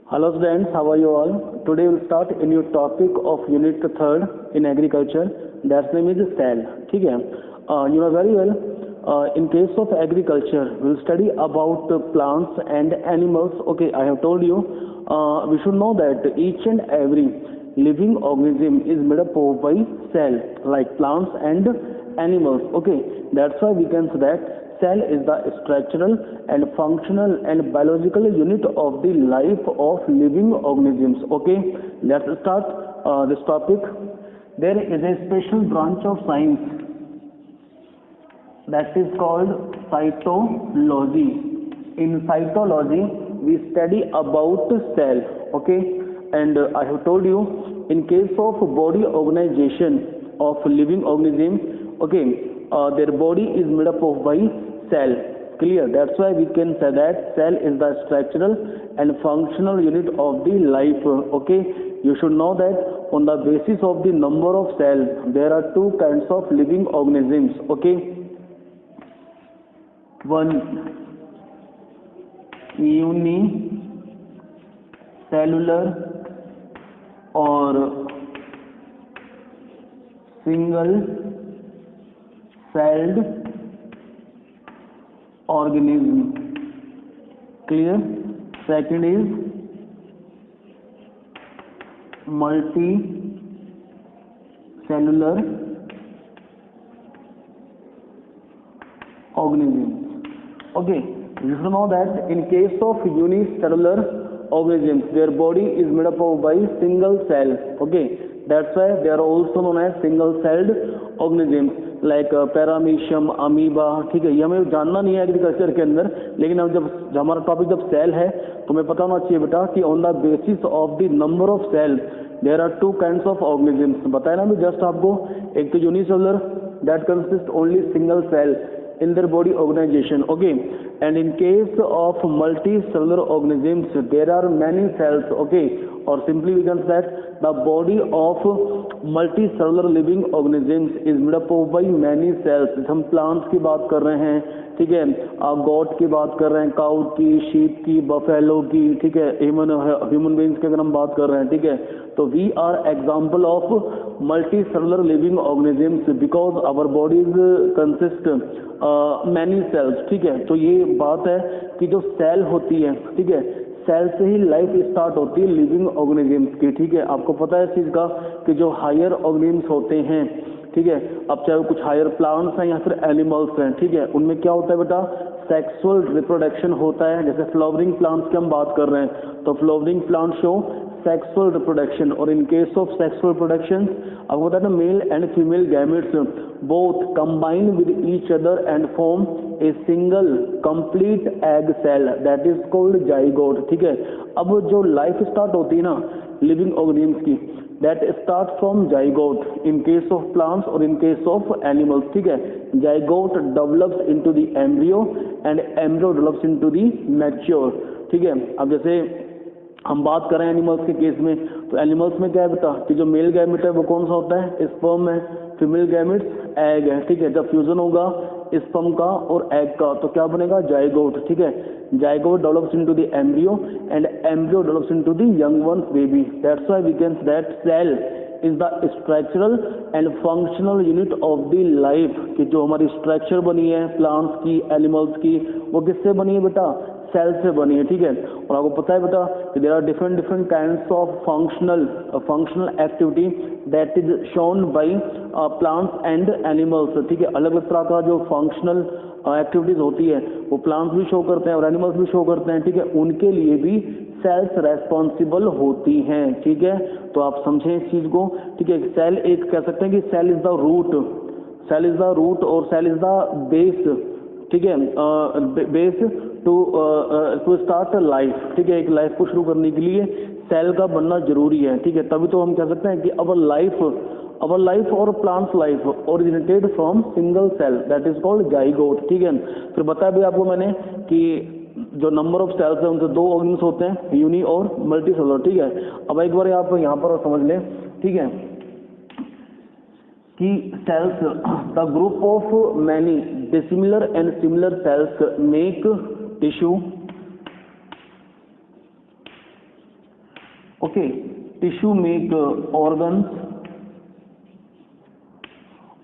Hello students, how are you all? Today we'll start a new topic of unit third in agriculture. That's name is cell. ठीक है? You know very well. In case of agriculture, we'll study about plants and animals. Okay, I have told you. We should know that each and every living organism is made up of by cell, like plants and animals. Okay, that's why we can say that cell is the structural and functional and biological unit of the life of living organisms. Okay, let's start this topic. There is a special branch of science that is called cytology. In cytology, we study about cell. Okay, and I have told you, in case of body organization of living organism, okay, their body is made up of by cell. Clear? That's why we can say that cell is the structural and functional unit of the life. Okay, you should know that on the basis of the number of cells, there are two kinds of living organisms. Okay, one unicellular or single celled organism. Clear? Second is multicellular organism. Okay, you should know that in case of unicellular organisms, their body is made up of by single cell. Okay, that's why they are also known as single celled organisms like paramecium, amoeba. ठीक है, ये हमें जानना नहीं है agriculture के अंदर, लेकिन अब जब हमारा टॉपिक जब सेल है तो हमें पता होना चाहिए बेटा कि on the basis of the number of cell there are two kinds of organisms. बताया ना मैं जस्ट आपको, एक तो unicellular that consist only single cell in their body organization. Okay, and in case of multicellular organisms there are many cells. Okay, or simply we can say that the body of multicellular living organisms is made up of by many cells. हम plants की बात कर रहे हैं, ठीक है, goat की बात कर रहे हैं, cow की, sheep की, buffalo की, ठीक है, human beings की अगर हम बात कर रहे हैं, ठीक है, तो we are example of multicellular living organisms because our bodies consist many cells. ठीक है, तो ये बात है कि जो सेल होती है, ठीक है, सेल से ही लाइफ स्टार्ट होती है लिविंग ऑर्गेनिजम्स की. ठीक है, आपको पता है इस चीज़ का कि जो हायर ऑर्गेनिजम्स होते हैं, ठीक है, अब चाहे वो कुछ हायर प्लांट्स हैं या फिर एनिमल्स हैं, ठीक है, उनमें क्या होता है बेटा, सेक्सुअल रिप्रोडक्शन होता है. जैसे फ्लावरिंग प्लांट्स की हम बात कर रहे हैं तो flowering plant show sexual reproduction, और in case of sexual production आपको पता है ना, male and female gametes both combine with each other and form a single complete egg cell that is called zygote. ठीक है, अब जो लाइफ स्टार्ट होती है ना लिविंग ऑर्गेनिजम्स की, that start from zygote in case of plants or in case of animals. ठीक है, zygote develops into the embryo and embryo develops into the mature. ठीक है, अब जैसे हम बात करें एनिमल्स के केस में, तो एनिमल्स में क्या है बेटा कि जो मेल गैमेट है वो कौन सा होता है, स्पर्म है, फीमेल गैमेट्स एग है. ठीक है, जब फ्यूजन होगा स्पर्म का और एग का तो क्या बनेगा, जाइगोट. ठीक है, zygote develops into the embryo and embryo develops into the young ones baby. That's why we can say that cell is the structural and functional unit of the life. कि जो हमारी structure बनी है plants की, animals की, वो किससे बनी है बेटा, सेल से बनी है. ठीक है, और आपको पता है बेटा कि there are different kinds of functional activity that is shown by plants and animals. ठीक है, अलग अलग तरह का जो फंक्शनल एक्टिविटीज होती है वो प्लांट्स भी शो करते हैं और एनिमल्स भी शो करते हैं. ठीक है, उनके लिए भी सेल्स रेस्पॉन्सिबल होती हैं. ठीक है, तो आप समझें इस चीज को. ठीक है, सेल एक कह सकते हैं कि cell is the root, cell is the root और सेल इज द बेस. ठीक है, बेस टू स्टार्ट लाइफ. ठीक है, एक लाइफ को शुरू करने के लिए सेल का बनना जरूरी है. ठीक है, तभी तो हम कह सकते हैं कि अवर लाइफ और plants life originated from single cell that is called zygote. ठीक है, फिर बताया भी आपको मैंने कि जो नंबर ऑफ सेल्स है उनसे दो ऑर्गेनिजम्स होते हैं, यूनी और मल्टीसेलुलर. ठीक है, अब एक बार आप यहाँ पर समझ लें. ठीक है, कि cells, the group of many dissimilar and similar cells make tissue Okay, tissue make organs,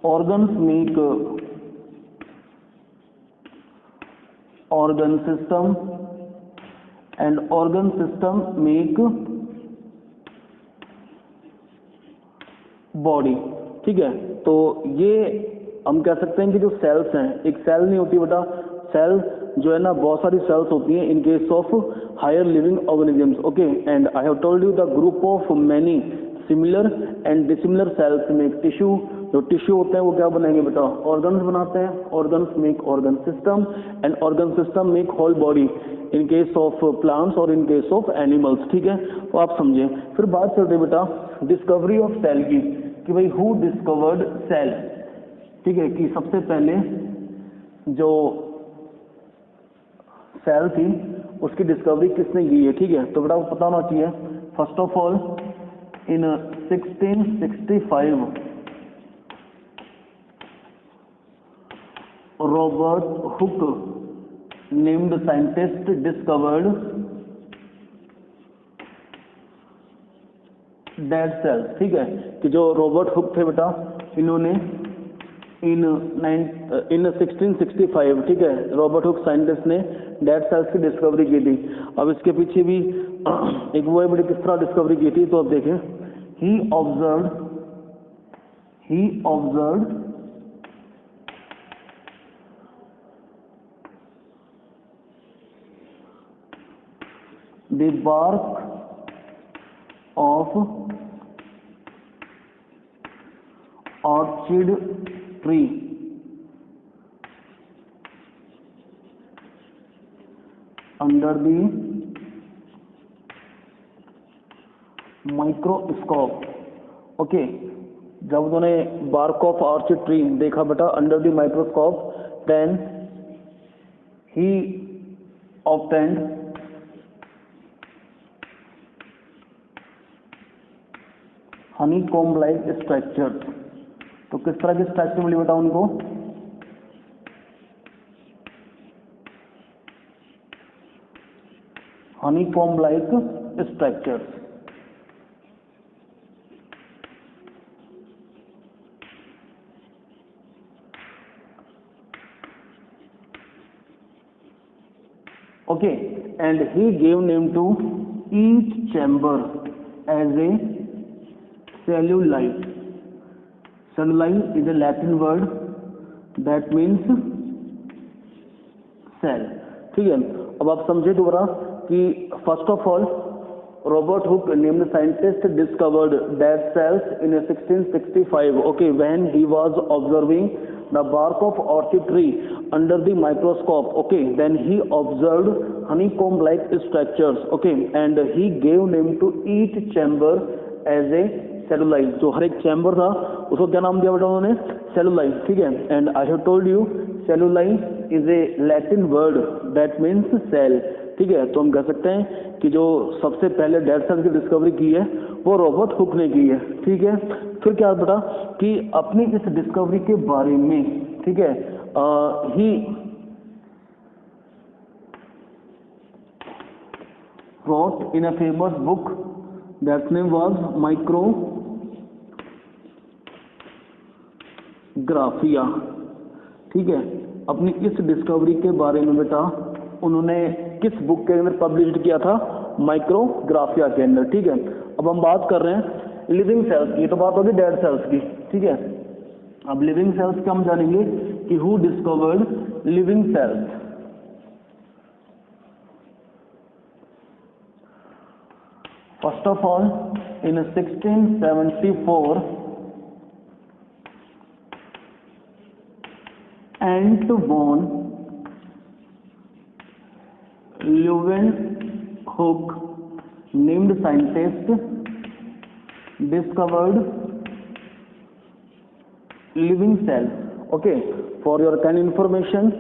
organs make organ system, and organ system make body. ठीक है, तो ये हम कह सकते हैं कि जो सेल्स हैं, एक सेल नहीं होती बेटा, सेल जो है ना बहुत सारी सेल्स होती हैं in case of higher living organisms. Okay, and I have told you the group of many similar and dissimilar cells make tissue. जो टिश्यू होते हैं वो क्या बनाएंगे बेटा, ऑर्गन्स बनाते हैं, organs make organ system, and organ system make whole body in case of plants और इन केस ऑफ एनिमल्स। ठीक है, तो आप समझे। फिर बात चलते बेटा डिस्कवरी ऑफ सेल की, कि भाई हु डिस्कवर्ड सेल। ठीक है, कि सबसे पहले जो सेल थी उसकी डिस्कवरी किसने की है। ठीक है, तो बेटा आपको पता होना चाहिए, first of all in 1665 Robert Hooke named scientist discovered dead cells. ठीक है, कि जो रॉबर्ट हुक थे बेटा, इन्होंने इन 1665, ठीक है, रॉबर्ट हुक साइंटिस्ट ने डेड सेल्स की डिस्कवरी की थी। अब इसके पीछे भी एक वो है बड़ी किस तरह डिस्कवरी की थी, तो अब देखें, he observed the bark of orchid tree under the microscope। Okay, जब उन्होंने bark of orchid tree देखा बेटा under the microscope, then he obtained honeycomb like structure। तो किस तरह की स्ट्रक्चर मिली बेटा उनको, honeycomb like structure। Okay, and he gave name to each chamber as a celluli। Celluli is a Latin word that means cell। ठीक है, अब आप समझे दोबारा कि first of all Robert Hooke named scientist discovered dead cells in 1665। Okay, when he was observing the bark of orchid tree under the microscope। okay, then he observed honeycomb like structures। okay, and he gave name to each chamber as a celluli। जो हर एक chamber था उसको क्या नाम दिया बेटा उन्होंने, cellulae. ठीक है, and I have told you cellulae is a Latin word that means cell. ठीक है, तो हम कह सकते हैं कि जो सबसे पहले डेड सेल की डिस्कवरी की है वो रॉबर्ट हुक ने की है। ठीक है, फिर क्या बेटा कि अपनी इस डिस्कवरी के बारे में, ठीक है, ही wrote in a famous book that name was Micrographia। ठीक है, अपनी इस डिस्कवरी के बारे में बेटा उन्होंने किस बुक के अंदर पब्लिश किया था, माइक्रोग्राफिया के अंदर। ठीक है, अब हम बात कर रहे हैं लिविंग सेल्स की, तो बात होगी डेड सेल्स की। ठीक है, अब लिविंग सेल्स का हम जानेंगे कि who discovered living cells. First of all in 1674 Anton van Leeuwenhoek named scientist discovered living cells। okay, for your kind information,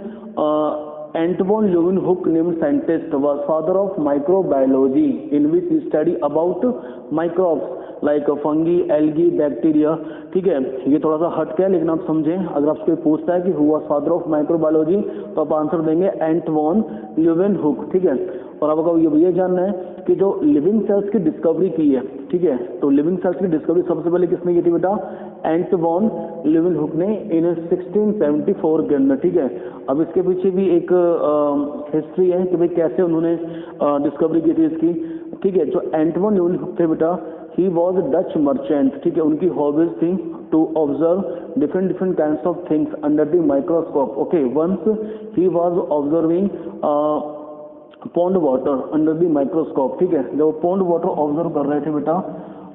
Anton Leeuwenhoek named scientist was father of microbiology in which he study about microbes like fungi, algae, bacteria। ठीक है, ये थोड़ा सा हट के है लेकिन आप समझें, अगर आपसे कोई पूछता है कि who was father of microbiology तो आप आंसर देंगे एंटवन ल्यूवेनहुक। ठीक है, और आपको ये जानना है कि जो लिविंग सेल्स की डिस्कवरी की है, ठीक है, तो लिविंग सेल्स की डिस्कवरी सबसे पहले किसने की थी बेटा? एंटवन ल्यूवेनहुक ने इन 1674 के अंदर, ठीक है। अब इसके पीछे भी एक हिस्ट्री है कि भाई कैसे उन्होंने डिस्कवरी की थी इसकी, ठीक है। जो एंटवन ल्यूवेनहुक थे बेटा, ही वॉज डच मर्चेंट, ठीक है। उनकी हॉबीज थी to observe different kinds of things under the microscope, okay. Once he was observing pond water under the microscope, ठीक है। जब पॉन्ड वाटर ऑब्जर्व कर रहे थे बेटा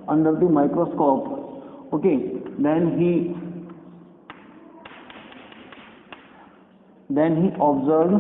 under the microscope, okay, then he observed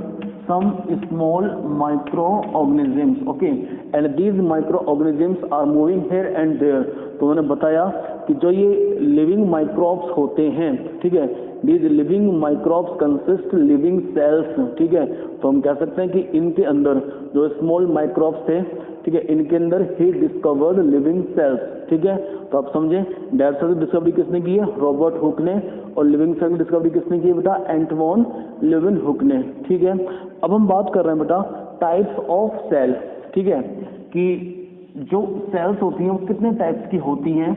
some small microorganisms, okay, and these microorganisms are moving here and there। तो उन्होंने बताया कि जो ये लिविंग माइक्रोब्स होते हैं, ठीक है, these living microbes consist living cells, ठीक है। तो हम कह सकते हैं कि इनके अंदर जो स्मॉल माइक्रोब्स थे, ठीक है, इनके अंदर ही डिस्कवर्ड लिविंग सेल्स, ठीक है। तो आप समझे डेड सेल की डिस्कवरी किसने की है? रॉबर्ट हुक ने। और लिविंग सेल की डिस्कवरी किसने की है बेटा? एंटवन ल्यूवेनहुक ने, ठीक है। अब हम बात कर रहे हैं बेटा टाइप्स ऑफ सेल, ठीक है, कि जो सेल्स होती हैं वो कितने टाइप्स की होती हैं,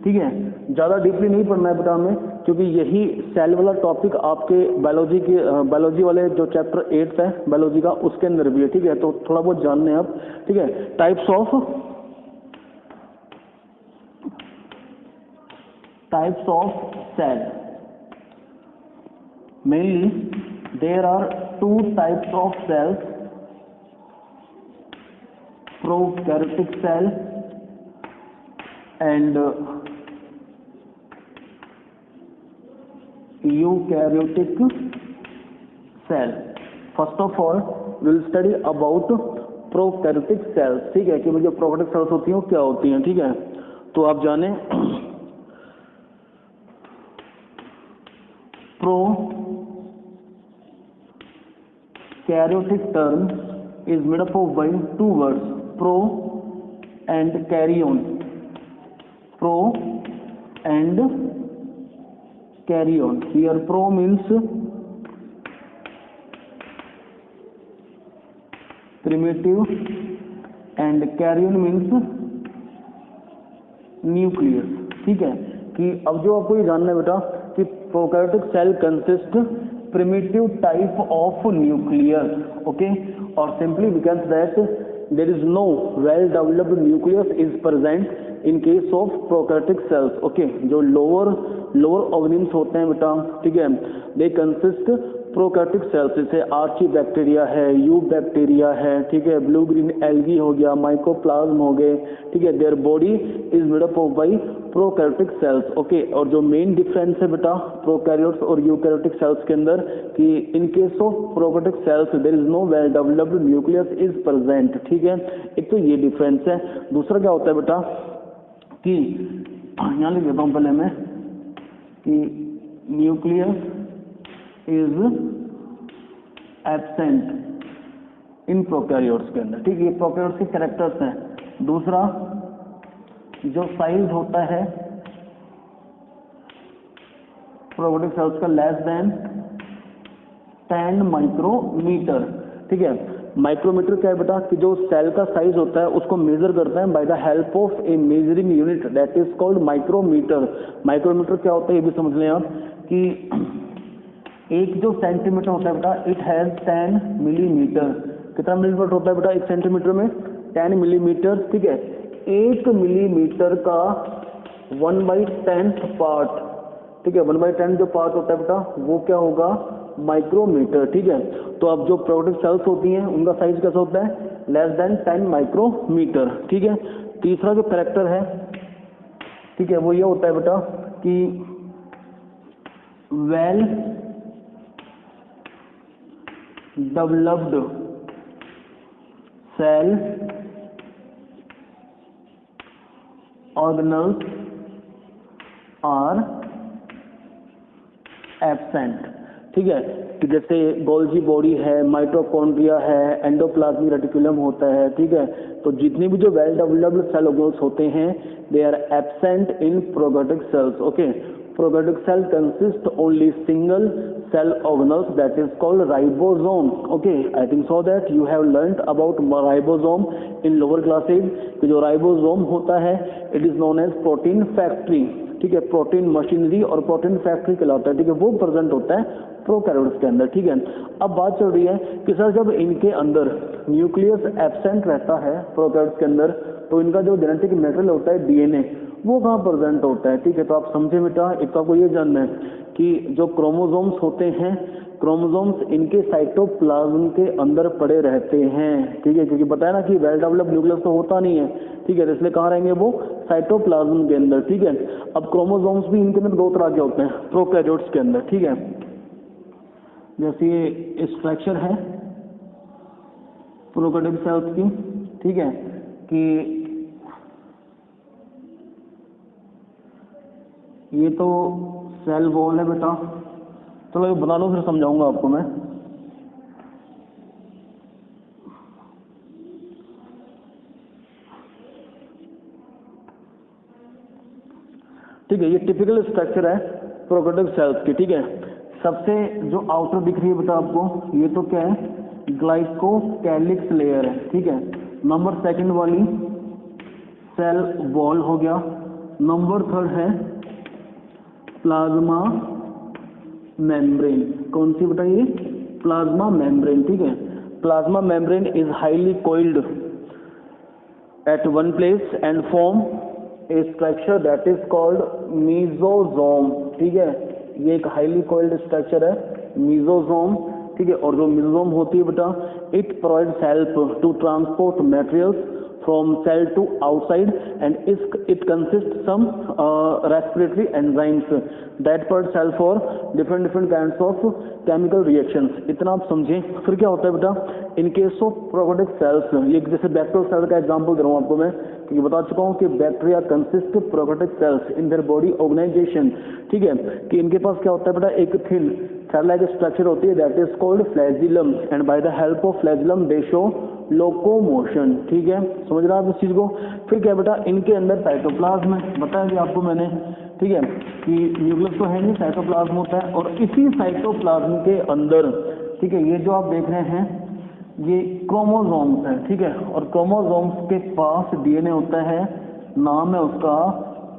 ठीक है। ज़्यादा डीपली नहीं पढ़ना है बेटा हमें, क्योंकि यही सेल वाला टॉपिक आपके बायोलॉजी वाले जो चैप्टर 8 है बायोलॉजी का, उसके अंदर भी है, ठीक है। तो थोड़ा बहुत जानने हैं आप, ठीक है। Types of cell, mainly there are 2 types of cells, prokaryotic cell and eukaryotic cell। First of all we'll study about prokaryotic cells, ठीक है, कि जो प्रोकैरियोटिक सेल्स होती हैं वो क्या होती हैं, ठीक है। तो आप जाने prokaryotic term is made up of by 2 words, pro and carrion, pro and carrion। Here pro means primitive and carrion means nucleus, ठीक है। कि अब जो आपको ये जानना है बेटा कि prokaryotic cell consist primitive type of nucleus, okay, or simply we can say that there is no well developed nucleus is present in case of prokaryotic cells, okay। जो lower organisms होते हैं बेटा, ठीक है, they consist प्रोकैरियोटिक सेल्स, जैसे Archie bacteria है, you bacteria है, ठीक है, ब्लू ग्रीन एल्गी हो गया, माइकोप्लाज्म हो गए, ठीक है। Their body is made up of by prokaryotic cells, okay. और जो मेन डिफरेंस है बेटा प्रोकैरियोट्स और यूकैरियोटिक सेल्स के अंदर कि in case of prokaryotic cells there is no well developed nucleus is present, ठीक है। एक तो ये डिफरेंस है। दूसरा क्या होता है बेटा कि यहाँ लिख देता हूँ पहले मैं कि nucleus is absent in prokaryotes के अंदर, ठीक है। ये प्रोकैरियोट्स के कैरेक्टर्स हैं। दूसरा जो साइज होता है प्रोकैरियोटिक सेल्स का लेस देन 10 माइक्रोमीटर, ठीक है। माइक्रोमीटर क्या है बेटा कि जो सेल का साइज होता है उसको मेजर करते हैं by the help of a measuring unit that is called micrometer. Micrometer क्या होता है ये भी समझ लें आप कि एक जो सेंटीमीटर होता है बेटा इट हैज 10 मिलीमीटर। कितना मिलीमीटर होता है बेटा एक सेंटीमीटर में? 10 मिलीमीटर, ठीक है। 1 मिलीमीटर का 1/10 पार्ट, ठीक है, 1/10 जो पार्ट होता है बेटा वो क्या होगा? माइक्रोमीटर, ठीक है। तो अब जो प्रोकैरियोटिक सेल्स होती हैं उनका साइज कैसा होता है? लेस देन 10 माइक्रोमीटर, ठीक है। तीसरा जो कैरेक्टर है, ठीक है, वो ये होता है बेटा कि well developed cell organelles are absent, ठीक है। कि जैसे गोल्जी बॉडी है, माइटोकॉन्ड्रिया है, एंडोप्लाज्मिक रेटिकुलम होता है, ठीक है। तो जितने भी जो वेल डेवलप्ड सेल ऑर्गेनल्स होते हैं they are absent in prokaryotic cells, okay. Prokaryotic cell consist only single cell organelles, that is called ribosome. Okay, I think so that you have learnt about ribosome in lower classes. कि जो ribosome होता है it is known as protein factory, ठीक है, protein machinery और protein factory कहलाता है, ठीक है, वो प्रेजेंट होता है प्रोकैरियोट्स के अंदर, ठीक है। अब बात चल रही है कि सर जब इनके अंदर न्यूक्लियस एब्सेंट रहता है प्रोकैरियोट्स के अंदर, तो इनका जो जेनेटिक मटेरियल होता है डीएनए, वो कहाँ प्रेजेंट होता है, ठीक है। तो आप समझे बेटा, एक तो आपको ये जानना है कि जो क्रोमोसोम्स होते हैं, क्रोमोसोम्स इनके साइटोप्लाज्म के अंदर पड़े रहते हैं, ठीक है, क्योंकि बताया ना कि वेल डेवलप्ड न्यूक्लियस तो होता नहीं है, ठीक है, इसलिए कहाँ रहेंगे वो साइटोप्लाज्म के अंदर, ठीक है। अब क्रोमोसोम्स भी इनके अंदर दो तरह के होते हैं प्रोकैरियोट्स के अंदर, ठीक है। जैसे ये स्ट्रक्चर है प्रोकैरियोटिक सेल्स की, ठीक है, कि ये तो सेल वॉल है बेटा, चलो ये बना लो फिर समझाऊंगा आपको मैं। ठीक है, ये टिपिकल स्ट्रक्चर है प्रोकैरियोटिक सेल्स की, ठीक है। सबसे जो आउटर दिख रही है बेटा आपको, ये तो क्या है, ग्लाइकोकैलिक्स लेयर है, ठीक है। नंबर सेकंड वाली सेल वॉल हो गया। नंबर थर्ड है प्लाज्मा मेम्ब्रेन। कौन सी बेटा, ये प्लाज्मा मेम्ब्रेन, ठीक है। Plasma membrane is highly coiled at one place and form a structure that is called mesosome, ठीक है। ये एक हाईली कोइल्ड स्ट्रक्चर है मीजोजोम, ठीक है। और जो मीजोजोम होती है बेटा, it provides help to transport materials from cell to outside and it consists some respiratory enzymes that part cell for different kinds of chemical reactions। इतना आप समझें। फिर क्या होता है बेटा, in case of prokaryotic cells, ये जैसे बैक्टीरियल सेल का एग्जांपल दे रहा हूँ आपको मैं, क्योंकि बता चुका हूँ कि bacteria consist prokaryotic cells in their body organisation, ठीक है, कि इनके पास क्या होता है बेटा, एक थिन सेल लाइक स्ट्रक्चर होती है that is called flagellum and bye the help of flagellum they show locomotion, ठीक है, समझ रहे हैं आप इस चीज को। फिर क्या बेटा, इनके अंदर साइटोप्लाज्म है, बताया कि आपको मैंने, ठीक है, कि न्यूक्लियस तो है नहीं, साइटोप्लाज्म होता है, और इसी साइटोप्लाज्म के अंदर, ठीक है, ये जो आप देख रहे हैं ये क्रोमोसोम्स है, ठीक है, और क्रोमोसोम्स के पास डीएनए होता है, नाम है उसका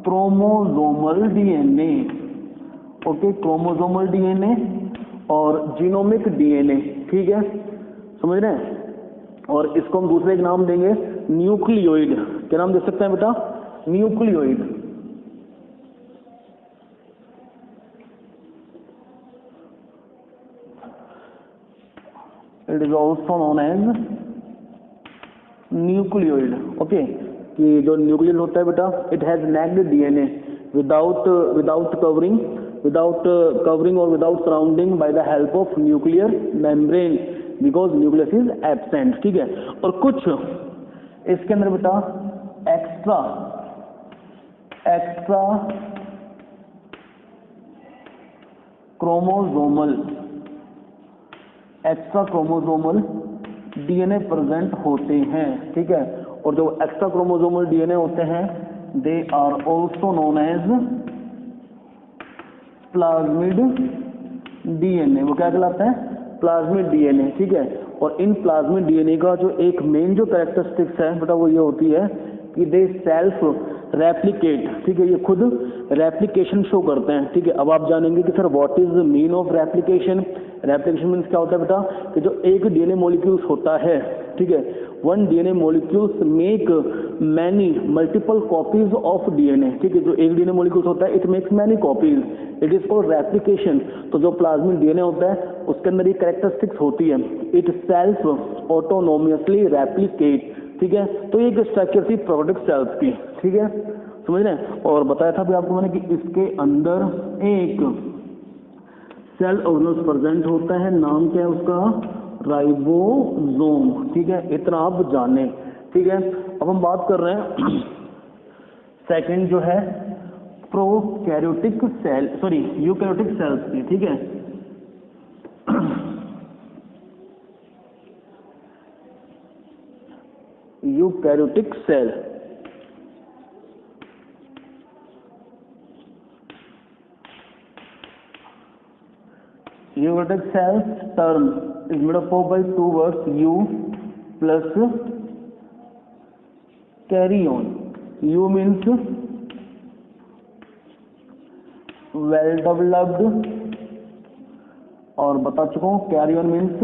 chromosomal DNA, okay, chromosomal DNA और जीनोमिक डीएनए, ठीक है, समझ रहे हैं। और इसको हम दूसरे एक नाम देंगे न्यूक्लियोइड। क्या नाम दे सकते हैं बेटा, nucleoid. It is also known as nucleoid, okay. कि जो न्यूक्लियोइड होता है बेटा, it has naked DNA without covering और without surrounding by the help of nuclear membrane because nucleus is absent, ठीक है। और कुछ इसके अंदर बेटा एक्स्ट्रा क्रोमोसोमल डीएनए प्रेजेंट होते हैं, ठीक है। और जो एक्स्ट्रा क्रोमोसोमल डीएनए होते हैं they are also known as plasmid DNA. वो क्या कहलाता है, प्लाज्मिड डीएनए, ठीक है। और इन प्लाज्मिड डीएनए का जो एक मेन जो कैरेक्टरिस्टिक्स है बेटा, वो ये होती है कि दे सेल्फ रेप्लिकेट, ठीक है, ये खुद रेप्लिकेशन शो करते हैं, ठीक है। अब आप जानेंगे कि sir what is the mean of replication. Replication means क्या होता है बेटा, कि जो एक डीएनए मॉलिक्यूल्स होता है, ठीक है, one DNA molecules make many multiple copies of DNA, ठीक है। जो एक डीएनए मॉलिक्यूल्स होता है it makes many copies, it is called replication. तो जो प्लाज्मिड डीएनए होता है उसके अंदर ये कैरेक्टरिस्टिक्स होती है, इट सेल्फ ऑटोनोमियसली रेप्लिकेट, ठीक है। तो ये एक स्ट्रक्चर थी प्रोकैरियोटिक सेल्स की, ठीक है, समझ रहे हैं। और बताया था भी आपको मैंने कि इसके अंदर एक सेल ऑर्गेनल्स प्रेजेंट होता है, नाम क्या है उसका, राइबोसोम, ठीक है, इतना आप जाने, ठीक है। अब हम बात कर रहे हैं सेकंड जो है prokaryotic cell, sorry eukaryotic cells की, ठीक है। Eukaryotic cell, eukaryotic cells term is made up of by two words u plus carrion. U means well developed और बता चुका हूँ कैरियन मीन्स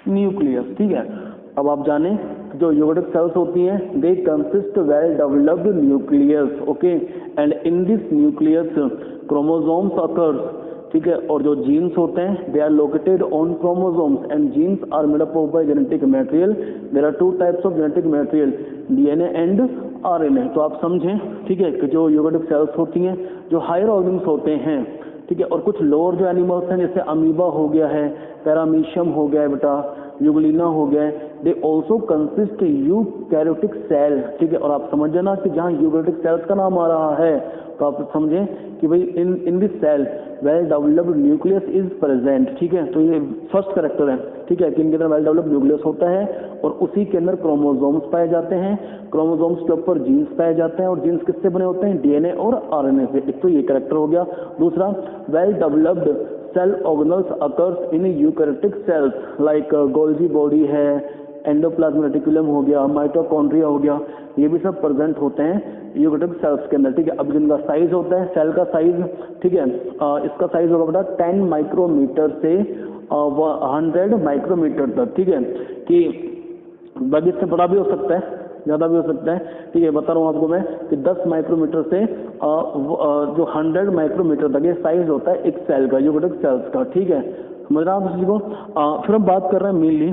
न्यूक्लियस, ठीक है। अब आप जाने जो यूकेरियोटिक सेल्स होती हैं they consist well developed nucleus, okay, and in this nucleus chromosomes occurs, ठीक है, और जो जीन्स होते हैं they are located on chromosomes and genes are made up of by genetic material. There are two types of genetic material, DNA and RNA. तो आप समझें, ठीक है, कि जो यूकेरियोटिक सेल्स होती हैं जो हायर ऑर्गन्स होते हैं, ठीक है, और कुछ लोअर जो एनिमल्स हैं जैसे अमीबा हो गया है, पैरामीशियम हो गया है बेटा, यूग्लिना हो गया है, they also consist eukaryotic cell, ठीक है। और आप समझ जाना कि जहाँ यूकैरियोटिक सेल्स का नाम आ रहा है तो आप समझें कि भाई in this cell well developed nucleus is present, ठीक है। तो ये फर्स्ट कैरेक्टर है, ठीक है, कि इनके अंदर वेल डेवलप्ड न्यूक्लियस होता है और उसी के अंदर क्रोमोसोम्स पाए जाते हैं, क्रोमोसोम्स के ऊपर जीन्स पाए जाते हैं और जीन्स किससे बने होते हैं, डीएनए और आरएनए से। एक तो ये कैरेक्टर हो गया। दूसरा, well developed cell organelles occurs in eukaryotic cells like Golgi body है, एंडोप्लाज्मिक रेटिकुलम हो गया, माइटोकॉन्ड्रिया हो गया, ये भी सब प्रेजेंट होते हैं यूकैरियोटिक सेल्स के अंदर, ठीक है। अब जिनका साइज होता है सेल का साइज, ठीक है, इसका साइज होगा बेटा 10 माइक्रोमीटर से 100 माइक्रोमीटर तक, ठीक है, कि बाकी इससे बड़ा भी हो सकता है, ज़्यादा भी हो सकता है, ठीक है। बता रहा हूँ आपको मैं कि 10 माइक्रोमीटर से जो 100 माइक्रोमीटर तक ये साइज होता है एक सेल का, यूकैरियोटिक सेल्स का, ठीक है। समझ रहे हैं आप इसी को। फिर हम बात कर रहे हैं मेनली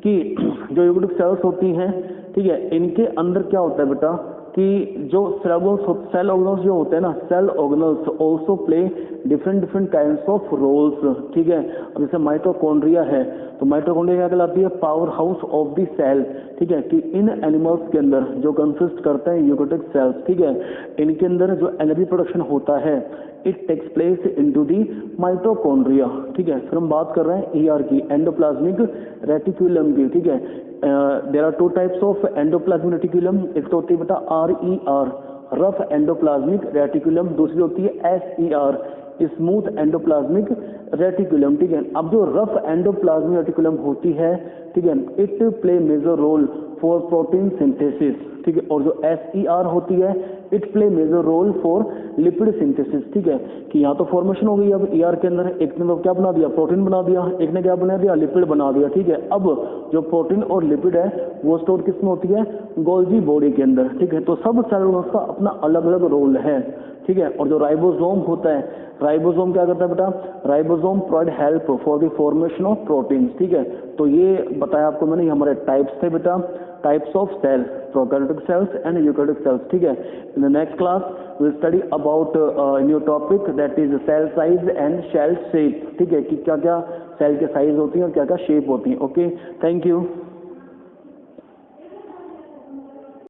कि जो यूकैरियोटिक सेल्स होती हैं, ठीक है, इनके अंदर क्या होता है बेटा कि जो सेल ऑर्गेनल्स जो होते हैं ना, cell organelles also play different kinds of roles, ठीक है। अब जैसे माइटोकॉन्ड्रिया है तो माइटोकॉन्ड्रिया क्या कहलाती है, power house of the cell, ठीक है, कि इन एनिमल्स के अंदर जो कंसिस्ट करते हैं यूकैरियोटिक सेल्स, ठीक है, इनके अंदर जो एनर्जी प्रोडक्शन होता है it takes place into the mitochondria, ठीक है। फिर हम बात कर रहे हैं ईआर की, एंडोप्लाज्मिक रेटिकुलम की, ठीक है। There are two types of endoplasmic reticulum, एक तो होती है बेटा RER रफ एंडोप्लाज्मिक रेटिकुलम, दूसरी होती है SER स्मूथ एंडोप्लाज्मिक रेटिकुलम, ठीक है। अब जो रफ एंडोप्लाज्मिक रेटिकुलम होती है, ठीक है, it play major role for protein synthesis, ठीक है, और जो SER होती है it play major role for lipid synthesis, ठीक है, कि यहाँ तो फॉर्मेशन हो गई। अब ER के अंदर एक ने तो क्या बना दिया, प्रोटीन बना दिया, एक ने क्या बना दिया, लिपिड बना दिया, ठीक है। अब जो प्रोटीन और लिपिड है वो स्टोर किस में होती है, गोल्जी बॉडी के अंदर, ठीक है। तो सब सेलुलोज का अपना अलग अलग रोल है, ठीक है। और जो राइबोसोम होता है, राइबोसोम क्या करता है बेटा, ribosome provide help for the formation of proteins, ठीक है। तो ये बताया आपको मैंने, ये हमारे टाइप्स थे बेटा, types of cell, prokaryotic cells and eukaryotic cells, ठीक है। In the next class we will study about new topic that is cell size and cell shape, ठीक है, कि क्या क्या सेल के साइज होती हैं और क्या क्या शेप होती हैं। Okay, thank you.